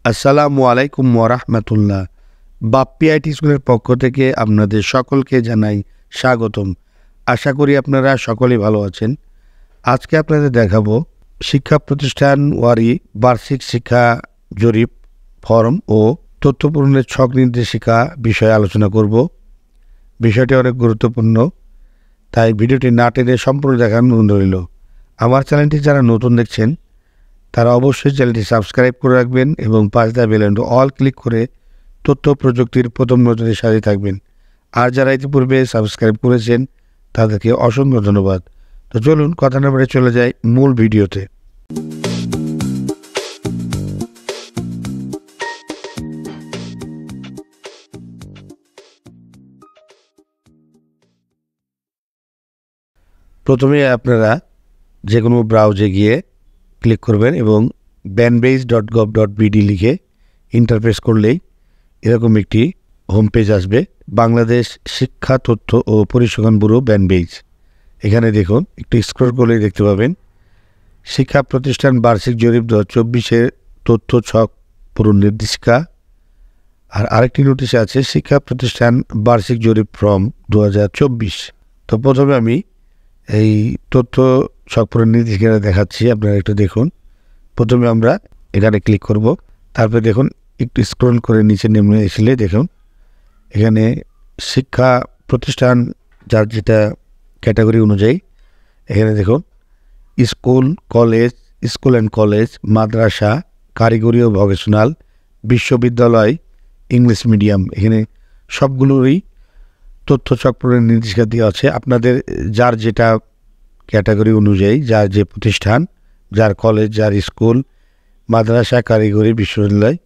আসসালামু আলাইকুম ওয়ারাহমাতুল্লাহ। বাপ্পি আইটি স্কুলের পক্ষ থেকে আপনাদের সকলকে জানাই স্বাগতম। আশা করি আপনারা সকলেই ভালো আছেন। আজকে আপনাদের দেখাবো শিক্ষা প্রতিষ্ঠান ওয়ারি বার্ষিক শিক্ষা জরিপ ফর্ম ও তথ্য পূরণের ছক নির্দেশিকা বিষয়ে আলোচনা করব। বিষয়টি অনেক গুরুত্বপূর্ণ, তাই ভিডিওটি না টেনে সম্পূর্ণ দেখার অনুরোধ রইল। আমার চ্যানেলটি যারা নতুন দেখছেন তারা অবশ্যই চ্যানেলটি সাবস্ক্রাইব করে রাখবেন এবং পাশে থাকা বেল আইকনটি অল ক্লিক করে তথ্য প্রযুক্তির প্রথম নজরের সাথে থাকবেন। আর যারা ইতিপূর্বে সাবস্ক্রাইব করেছেন তাদেরকে অসংখ্য ধন্যবাদ। তো চলুন কথা না বলে চলে যাই মূল ভিডিওতে। প্রথমে আপনারা যে কোনো ব্রাউজে গিয়ে ক্লিক করবেন এবং banbase.gov.bd লিখে ইন্টারফেস করলেই এরকম একটি হোম পেজ আসবে। বাংলাদেশ শিক্ষা তথ্য ও পরিসংখ্যান ব্যুরো ব্যানবেজ। এখানে দেখুন, একটু স্ক্রল করলেই দেখতে পাবেন শিক্ষা প্রতিষ্ঠান বার্ষিক জরিপ 2024-এর তথ্য ছক পূরণ নির্দেশিকা। আর আরেকটি নোটিশে আছে শিক্ষা প্রতিষ্ঠান বার্ষিক জরিপ ফর্ম 2024। তো প্রথমে আমি এই তথ্য ছক পূরণ নির্দেশিকা দেখাচ্ছি, আপনারা একটু দেখুন। প্রথমে আমরা এখানে ক্লিক করব, তারপরে দেখুন একটু স্ক্রল করে নিচে নেমে আসলে দেখুন এখানে শিক্ষা প্রতিষ্ঠান যার যেটা ক্যাটাগরি অনুযায়ী এখানে দেখুন স্কুল অ্যান্ড কলেজ, মাদ্রাসা, কারিগরি ও ভোকেশনাল, বিশ্ববিদ্যালয়, ইংলিশ মিডিয়াম, এখানে সবগুলোরই তথ্য ছক পূরণের নির্দেশিকা দেওয়া আছে। আপনাদের যার যেটা ক্যাটাগরি অনুযায়ী, যার যে প্রতিষ্ঠান, যার কলেজ, যার স্কুল, মাদ্রাসা, কারিগরি, বিশ্ববিদ্যালয়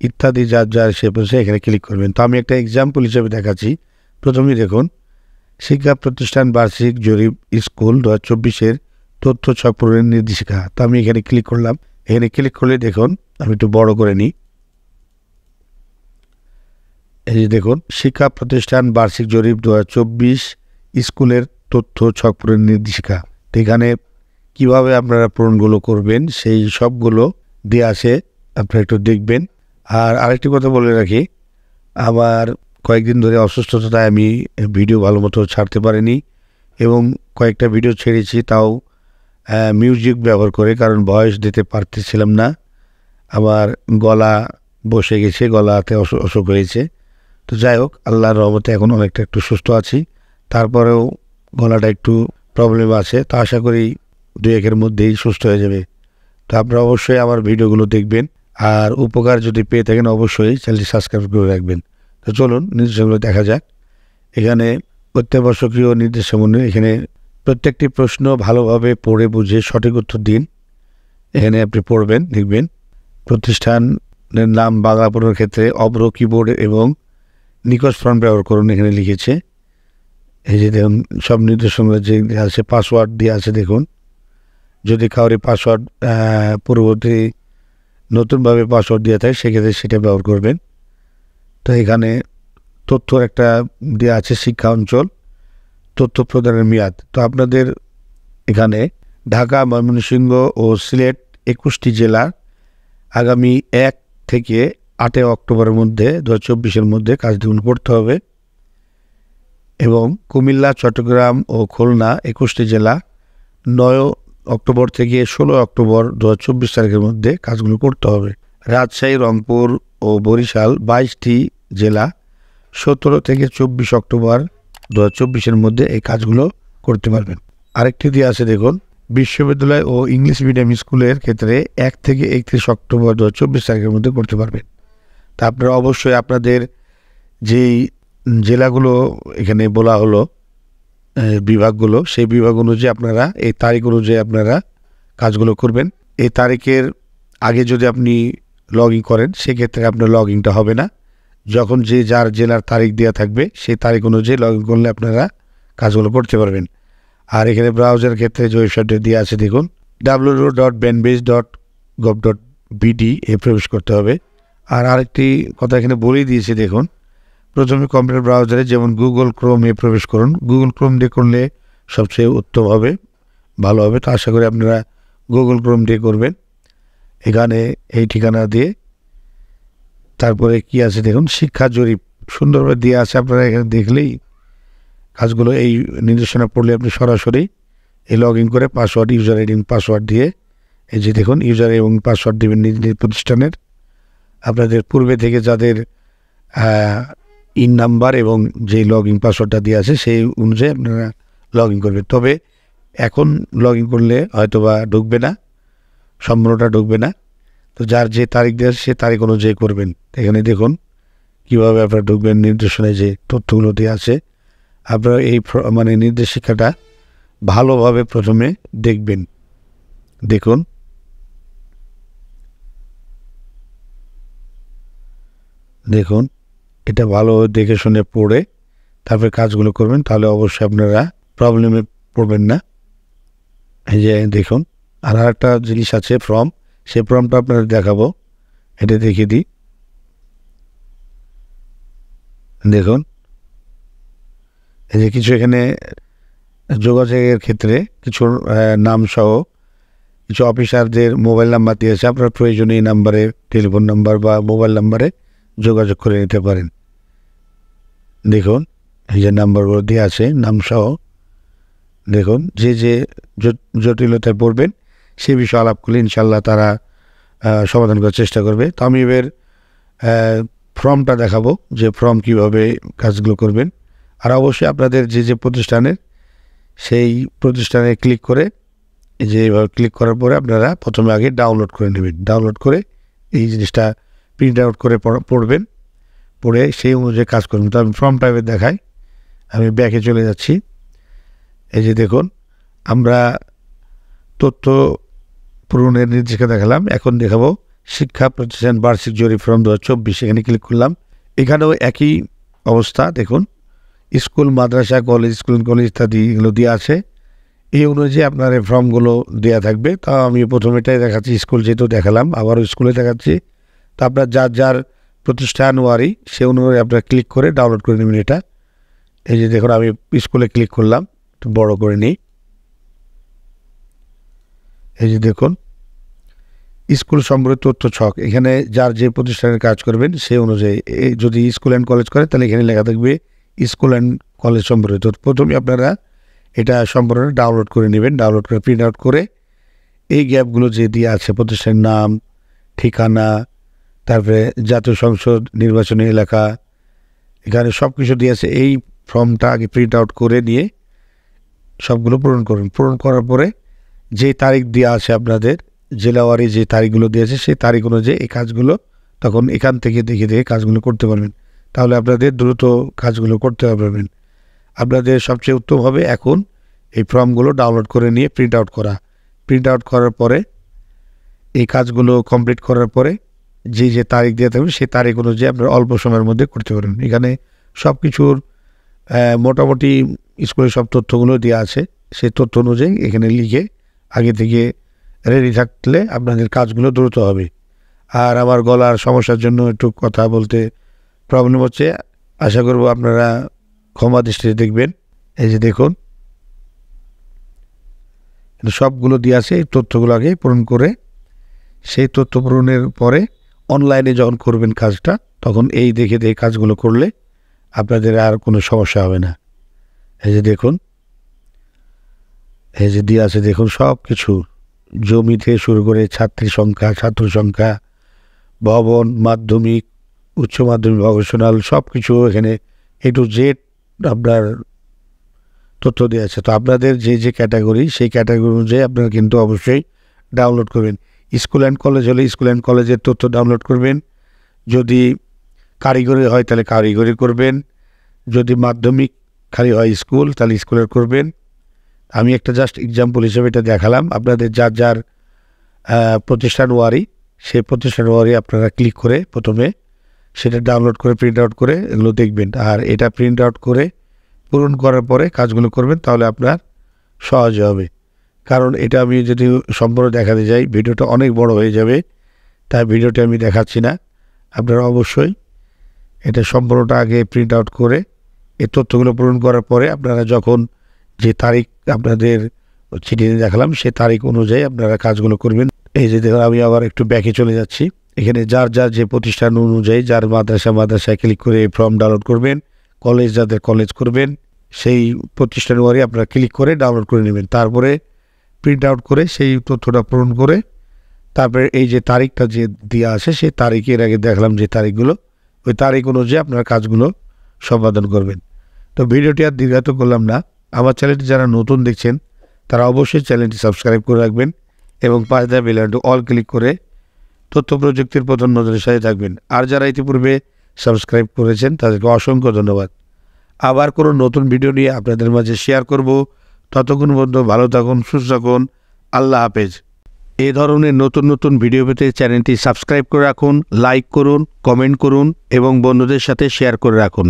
ইত্যাদি যার যার সে বসে এখানে ক্লিক করবেন। তো আমি একটা এক্সাম্পল হিসেবে দেখাচ্ছি। প্রথমেই দেখুন শিক্ষা প্রতিষ্ঠান বার্ষিক জরিপ স্কুল 2024-এর তথ্য ছক পূরণের নির্দেশিকা। তো আমি এখানে ক্লিক করলাম। এখানে ক্লিক করলে দেখুন, আমি একটু বড় করে নিই। এই যে দেখুন শিক্ষা প্রতিষ্ঠান বার্ষিক জরিপ 2024 স্কুলের তথ্য ছক পূরণের নির্দেশিকা। তো এখানে কীভাবে আপনারা পূরণগুলো করবেন সেই সবগুলো দিয়ে আছে, আপনারা একটু দেখবেন। আর আরেকটি কথা বলে রাখি, আমার কয়েকদিন ধরে অসুস্থতায় আমি ভিডিও ভালো মতো ছাড়তে পারিনি এবং কয়েকটা ভিডিও ছেড়েছি তাও মিউজিক ব্যবহার করে, কারণ ভয়েস দিতে পারতেছিলাম না। আমার গলা বসে গেছে, গলাতে অসুখ হয়েছে। তো যাই হোক, আল্লাহর রহমতে এখন অনেকটা একটু সুস্থ আছি। তারপরেও গলাটা একটু প্রবলেম আছে, তো আশা করি 2-1-এর মধ্যেই সুস্থ হয়ে যাবে। তো আপনারা অবশ্যই আমার ভিডিওগুলো দেখবেন, আর উপকার যদি পেয়ে থাকেন অবশ্যই চ্যানেলটি সাবস্ক্রাইব করে রাখবেন। তো চলুন নির্দেশাবলী দেখা যাক। এখানে অত্যাবশ্যকীয় নির্দেশাবলী, এখানে প্রত্যেকটি প্রশ্ন ভালোভাবে পড়ে বুঝে সঠিক উত্তর দিন। এখানে আপনি পড়বেন, লিখবেন। প্রতিষ্ঠানের নাম বাংলা পড়ার ক্ষেত্রে অভ্র কিবোর্ড এবং নিখোঁজ ফন্ট ব্যবহার করুন, এখানে লিখেছে। এই যে দেখুন সব নির্দেশনা যে আছে, পাসওয়ার্ড দিয়ে আছে দেখুন। যদি কাউরি পাসওয়ার্ড পূর্ববর্তী নতুনভাবে পাসওয়ার্ড দিয়ে থাকে সেক্ষেত্রে সেটা ব্যবহার করবেন। তো এখানে তথ্য একটা দেওয়া আছে, শিক্ষা অঞ্চল, তথ্য প্রদানের মেয়াদ। তো আপনাদের এখানে ঢাকা, ময়মনসিংহ ও সিলেট 21টি জেলার আগামী 1 থেকে 8 অক্টোবরের মধ্যে 2024-এর মধ্যে কাজগুলো করতে হবে এবং কুমিল্লা, চট্টগ্রাম ও খুলনা 21টি জেলা 9 অক্টোবর থেকে 16 অক্টোবর 2024 তারিখের মধ্যে কাজগুলো করতে হবে। রাজশাহী, রংপুর ও বরিশাল 22টি জেলা 17 থেকে 24 অক্টোবর 2024-এর মধ্যে এই কাজগুলো করতে পারবেন। আরেকটি দিয়ে আছে দেখুন, বিশ্ববিদ্যালয় ও ইংলিশ মিডিয়াম স্কুলের ক্ষেত্রে 1 থেকে 31 অক্টোবর 2024 তারিখের মধ্যে করতে পারবেন। তা আপনারা অবশ্যই আপনাদের যেই জেলাগুলো এখানে বলা হলো, বিভাগগুলো, সেই বিভাগ অনুযায়ী আপনারা এই তারিখ অনুযায়ী আপনারা কাজগুলো করবেন। এই তারিখের আগে যদি আপনি লগ ইন করেন সেক্ষেত্রে আপনার লগ ইনটা হবে না। যখন যে যার জেলার তারিখ দেওয়া থাকবে সেই তারিখ অনুযায়ী লগ ইন করলে আপনারা কাজগুলো করতে পারবেন। আর এখানে ব্রাউজার ক্ষেত্রে যে ওয়েবসাইটে দিয়ে আছে দেখুন, www.banbase.gov.bd এ প্রবেশ করতে হবে। আর আরেকটি কথা এখানে বলেই দিয়েছে দেখুন, প্রথমে কম্পিউটার ব্রাউজারে যেমন গুগল ক্রোমে প্রবেশ করুন। গুগল ক্রোম দিয়ে করলে সবচেয়ে উত্তম হবে, ভালো হবে। তো আশা করি আপনারা গুগল ক্রোম দিয়ে করবেন। এখানে এই ঠিকানা দিয়ে তারপরে কি আছে দেখুন, শিক্ষা জরিপ সুন্দরভাবে দেওয়া আছে। আপনারা এখানে দেখলেই কাজগুলো এই নির্দেশনা পড়লে আপনি সরাসরি এই লগ ইন করে পাসওয়ার্ড, ইউজার আইডি পাসওয়ার্ড দিয়ে এই যে দেখুন ইউজার এবং পাসওয়ার্ড দেবেন নিজ নিজ প্রতিষ্ঠানের। আপনাদের পূর্বে থেকে যাদের ইন নাম্বার এবং যে লগ ইন পাসওয়ার্ডটা দেওয়া আছে সেই অনুযায়ী আপনারা লগ ইন করবেন। তবে এখন লগ ইন করলে হয়তো বা ঢুকবে না, সম্পূর্ণটা ঢুকবে না। তো যার যে তারিখ দেওয়া আছে সে তারিখ অনুযায়ী করবেন। এখানে দেখুন কীভাবে আপনারা ঢুকবেন, নির্দেশনায় যে তথ্যগুলো দেওয়া আছে। আপনারা এই মানে নির্দেশিকাটা ভালোভাবে প্রথমে দেখবেন। দেখুন দেখুন এটা ভালোভাবে দেখে শুনে পড়ে তারপরে কাজগুলো করবেন, তাহলে অবশ্যই আপনারা প্রবলেমে পড়বেন না। এই যে দেখুন আর একটা জিনিস আছে ফর্ম, সেই ফর্মটা আপনাদের দেখাবো, এটা দেখিয়ে দিই। দেখুন এই যে কিছু এখানে যোগাযোগের ক্ষেত্রে কিছু নাম সহ কিছু অফিসারদের মোবাইল নাম্বার দিয়েছে। আপনার প্রয়োজনে এই নাম্বারে, টেলিফোন নাম্বার বা মোবাইল নাম্বারে যোগাযোগ করে নিতে পারেন। দেখুন এই যে নাম্বারগুলো দেওয়া আছে নাম সহ। দেখুন যে যে জটিলতায় পড়বেন সে বিষয়ে আলাপ করলে ইনশাল্লাহ তারা সমাধান করার চেষ্টা করবে। তো আমি এবার ফর্মটা দেখাবো যে ফর্ম কীভাবে কাজগুলো করবেন। আর অবশ্যই আপনাদের যে যে প্রতিষ্ঠানের সেই প্রতিষ্ঠানে ক্লিক করে যে এইভাবে ক্লিক করার পরে আপনারা প্রথমে আগে ডাউনলোড করে নেবেন। ডাউনলোড করে এই জিনিসটা প্রিন্ট আউট করে পড়বেন, পড়ে সেই অনুযায়ী কাজ করবেন। তো আমি ফর্ম টাইপের দেখাই, আমি ব্যাকে চলে যাচ্ছি। এই যে দেখুন আমরা তথ্য পূরণের নির্দেশিকা দেখালাম, এখন দেখাবো শিক্ষা প্রতিষ্ঠান বার্ষিক জরিপ ফর্ম 2024। এখানে ক্লিক করলাম। এখানেও একই অবস্থা। দেখুন স্কুল, মাদ্রাসা, কলেজ, স্কুল কলেজ ইত্যাদি এগুলো দেওয়া আছে। এই অনুযায়ী আপনার এই ফর্মগুলো দেওয়া থাকবে। তা আমি প্রথমে এটাই দেখাচ্ছি, স্কুল যেহেতু দেখালাম আবারও স্কুলে দেখাচ্ছি। তো আপনার যার যার প্রতিষ্ঠান ওয়ারি সে অনুযায়ী আপনারা ক্লিক করে ডাউনলোড করে নেবেন এটা। এই যে দেখুন আমি স্কুলে ক্লিক করলাম, একটু বড় করে নিই। এই যে দেখুন স্কুল সম্পর্কিত তথ্য ছক, এখানে যার যে প্রতিষ্ঠানের কাজ করবেন সে অনুযায়ী যদি স্কুল অ্যান্ড কলেজ করে তাহলে এখানে লেখা থাকবে স্কুল অ্যান্ড কলেজ সম্পর্কিত। প্রথমে আপনারা এটা সম্পূর্ণ ডাউনলোড করে নেবেন। ডাউনলোড করে প্রিন্ট আউট করে এই গ্যাপগুলো যে দিয়ে আছে প্রতিষ্ঠানের নাম, ঠিকানা, তারপরে জাতীয় সংসদ নির্বাচনী এলাকা, এখানে সব কিছু দিয়ে আছে। এই ফর্মটা আগে প্রিন্ট আউট করে নিয়ে সবগুলো পূরণ করুন। পূরণ করার পরে যে তারিখ দেওয়া আছে আপনাদের জেলাওয়ারি যে তারিখগুলো দিয়েছে সেই তারিখ অনুযায়ী এই কাজগুলো তখন এখান থেকে দেখে দেখে কাজগুলো করতে পারবেন। তাহলে আপনাদের দ্রুত কাজগুলো করতে পারবেন। আপনাদের সবচেয়ে উত্তম হবে এখন এই ফর্মগুলো ডাউনলোড করে নিয়ে প্রিন্ট আউট করা। প্রিন্ট আউট করার পরে এই কাজগুলো কমপ্লিট করার পরে যে যে তারিখ দিয়ে থাকবে সেই তারিখ অনুযায়ী আপনারা অল্প সময়ের মধ্যে করতে পারবেন। এখানে সব কিছুর মোটামুটি স্কুলের সব তথ্যগুলো দেওয়া আছে, সেই তথ্য অনুযায়ী এখানে লিখে আগে থেকে রেডি থাকলে আপনাদের কাজগুলো দ্রুত হবে। আর আমার গলার সমস্যার জন্য একটু কথা বলতে প্রবলেম হচ্ছে, আশা করব আপনারা ক্ষমা দৃষ্টিতে দেখবেন। এই যে দেখুন সবগুলো দিয়ে আছে, এই তথ্যগুলো আগে পূরণ করে সেই তথ্য পূরণের পরে অনলাইনে যখন করবেন কাজটা তখন এই দেখে দেখে কাজগুলো করলে আপনাদের আর কোনো সমস্যা হবে না। এই যে দেখুন এই যে দিয়ে আছে দেখুন সব কিছু, জমি থেকে শুরু করে ছাত্রীর সংখ্যা, ছাত্র সংখ্যা, ভবন, মাধ্যমিক, উচ্চ মাধ্যমিক, ভকেশনাল সব কিছু এখানে এ টু জেড আপনার তথ্য দেওয়া আছে। তো আপনাদের যে যে ক্যাটাগরি সেই ক্যাটাগরি অনুযায়ী আপনারা কিন্তু অবশ্যই ডাউনলোড করবেন। স্কুল অ্যান্ড কলেজ হলে স্কুল অ্যান্ড কলেজের তথ্য ডাউনলোড করবেন, যদি কারিগরি হয় তাহলে কারিগরি করবেন, যদি মাধ্যমিক খালি হয় স্কুল তাহলে স্কুলের করবেন। আমি একটা জাস্ট এক্সাম্পল হিসেবে এটা দেখালাম। আপনাদের যার যার প্রতিষ্ঠান ওয়ারি সেই প্রতিষ্ঠান ওয়ারি আপনারা ক্লিক করে প্রথমে সেটা ডাউনলোড করে প্রিন্ট আউট করে এগুলো দেখবেন। আর এটা প্রিন্ট আউট করে পূরণ করার পরে কাজগুলো করবেন, তাহলে আপনার সহজ হবে। কারণ এটা আমি যদি সম্পূর্ণ দেখাতে যাই ভিডিওটা অনেক বড় হয়ে যাবে, তাই ভিডিওটা আমি দেখাচ্ছি না। আপনারা অবশ্যই এটা সম্পূর্ণটা আগে প্রিন্ট আউট করে এই তথ্যগুলো পূরণ করার পরে আপনারা যখন যে তারিখ আপনাদের চিঠিতে দেখালাম সেই তারিখ অনুযায়ী আপনারা কাজগুলো করবেন। এই যে দেখুন আমি আবার একটু ব্যাকে চলে যাচ্ছি। এখানে যার যার যে প্রতিষ্ঠান অনুযায়ী যার মাদ্রাসায় ক্লিক করে এই ফর্ম ডাউনলোড করবেন। কলেজ যাদের কলেজ করবেন সেই প্রতিষ্ঠান ওয়ারি আপনারা ক্লিক করে ডাউনলোড করে নেবেন। তারপরে প্রিন্ট আউট করে সেই তথ্যটা পূরণ করে তারপরে এই যে তারিখটা যে দেওয়া আছে সেই তারিখের আগে দেখলাম যে তারিখগুলো, ওই তারিখ অনুযায়ী আপনার কাজগুলো সম্পাদন করবেন। তো ভিডিওটি আর দীর্ঘায়িত করলাম না। আমার চ্যানেলটি যারা নতুন দেখছেন তারা অবশ্যই চ্যানেলটি সাবস্ক্রাইব করে রাখবেন এবং পাশে দেওয়া বেল আইকনটি অল ক্লিক করে তথ্য প্রযুক্তির প্রধান নজরের সাথে থাকবেন। আর যারা ইতিপূর্বে সাবস্ক্রাইব করেছেন তাদেরকে অসংখ্য ধন্যবাদ। আবার কোনো নতুন ভিডিও নিয়ে আপনাদের মাঝে শেয়ার করব। ততক্ষণ পর্যন্ত ভালো থাকুন, সুস্থ থাকুন। আল্লাহ হাফেজ। এই ধরনের নতুন নতুন ভিডিও পেতে চ্যানেলটি সাবস্ক্রাইব করে রাখুন, লাইক করুন, কমেন্ট করুন এবং বন্ধুদের সাথে শেয়ার করে রাখুন।